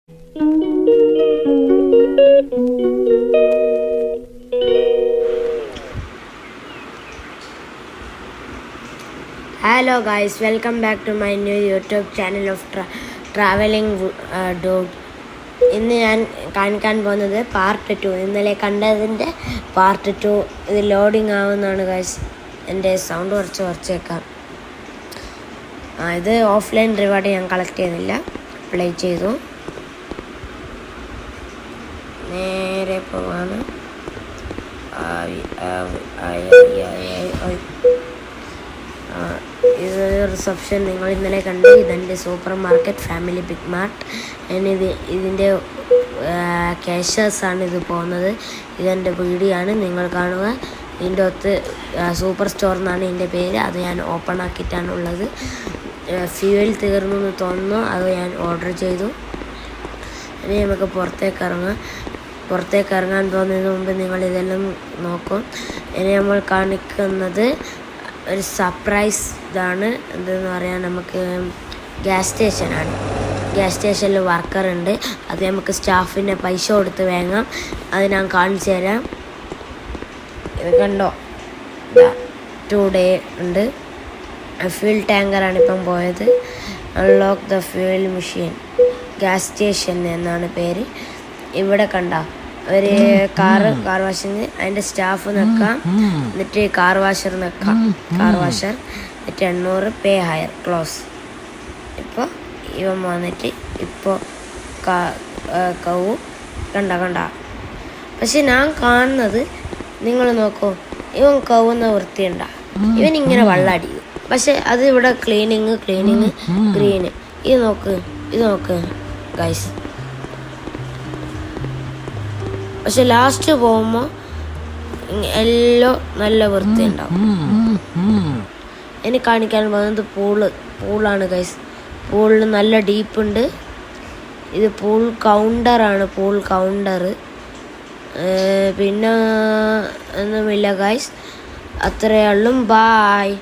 Hello guys, welcome back to my new YouTube channel of traveling dude. ഇന്ന് ഞാൻ കാണിക്കാൻ പോകുന്നത് പാർട്ട് 2. ഇന്നലെ കണ്ടതിൻ്റെ പാർട്ട് 2 ഇത് ലോഡിങ് ആവുന്നതാണ് ഗൈസ്. എൻ്റെ സൗണ്ട് കുറച്ച് വെക്കാം. ഇത് ഓഫ്ലൈൻ റിവാർഡ് ഞാൻ കളക്ട് ചെയ്യുന്നില്ല, പ്ലേ ചെയ്തു. നേരെ പോവാണ്. ഇത് റിസപ്ഷൻ നിങ്ങൾ ഇന്നലെ കണ്ട്. ഇതെൻ്റെ supermarket family big mart. ഇതിൻ്റെ ക്യാഷേഴ്സാണ് ഇത് പോകുന്നത്. ഇതെൻ്റെ വീഡിയോയാണ്, നിങ്ങൾ കാണുക. ഇതിൻ്റെ ഒത്ത് സൂപ്പർ സ്റ്റോർ എന്നാണ് ഇതിൻ്റെ പേര്. അത് ഞാൻ ഓപ്പൺ ആക്കിയിട്ടാണുള്ളത്. ഫ്യൂവൽ തീർന്നു എന്ന് തോന്നുന്നു, അത് ഞാൻ ഓർഡർ ചെയ്തു. ഇനി നമുക്ക് പുറത്തേക്ക് ഇറങ്ങാൻ പോകുന്നതിന് മുമ്പ് നിങ്ങൾ ഇതെല്ലാം നോക്കും. ഇനി നമ്മൾ കാണിക്കുന്നത് ഒരു സർപ്രൈസ് ഇതാണ്. എന്തെന്ന് പറയാൻ, നമുക്ക് ഗ്യാസ് സ്റ്റേഷനാണ്. ഗ്യാസ് സ്റ്റേഷനിൽ വർക്കറുണ്ട്. അത് നമുക്ക് സ്റ്റാഫിന് പൈസ കൊടുത്ത് വാങ്ങാം. അത് ഞാൻ കാണിച്ചു തരാം. ഇത് കണ്ടോ, 2 ഡേ ഉണ്ട്. ഫ്യൂൽ ടാങ്കറാണ് ഇപ്പം പോയത്. Unlock the fuel machine. Gas station എന്നാണ് പേര്. ഇവിടെ കണ്ടോ ഒരു കാർ വാഷിങ്. അതിൻ്റെ സ്റ്റാഫ് നിൽക്കാം, എന്നിട്ട് കാർ വാഷർ നിൽക്കാം. കാർ വാഷർ എന്നിട്ട് 800 പേ ഹയർ ക്ലോസ്. ഇപ്പോൾ ഇവൻ വന്നിട്ട് ഇപ്പോൾ കവും കണ്ട. പക്ഷെ ഞാൻ കാണുന്നത്, നിങ്ങൾ നോക്കൂ, ഇവൻ കവുന്ന വൃത്തിയുണ്ട. ഇവൻ ഇങ്ങനെ വെള്ളമടിക്കും. പക്ഷെ അത് ഇവിടെ ക്ലീനിങ് ഗ്രീന്. ഇത് നോക്ക് ഗൈസ്. പക്ഷെ ലാസ്റ്റ് പോകുമ്പോൾ എല്ലാം നല്ല വൃത്തി ഉണ്ടാവും. എനിക്ക് കാണിക്കാൻ പോകുന്നത് പൂളാണ് ഗൈസ്. പൂളിൽ നല്ല ഡീപ്പുണ്ട്. ഇത് പൂൾ കൗണ്ടർ. പിന്നെ ഒന്നുമില്ല ഗൈസ്, അത്രയേ ഉള്ളൂ. ബായ്.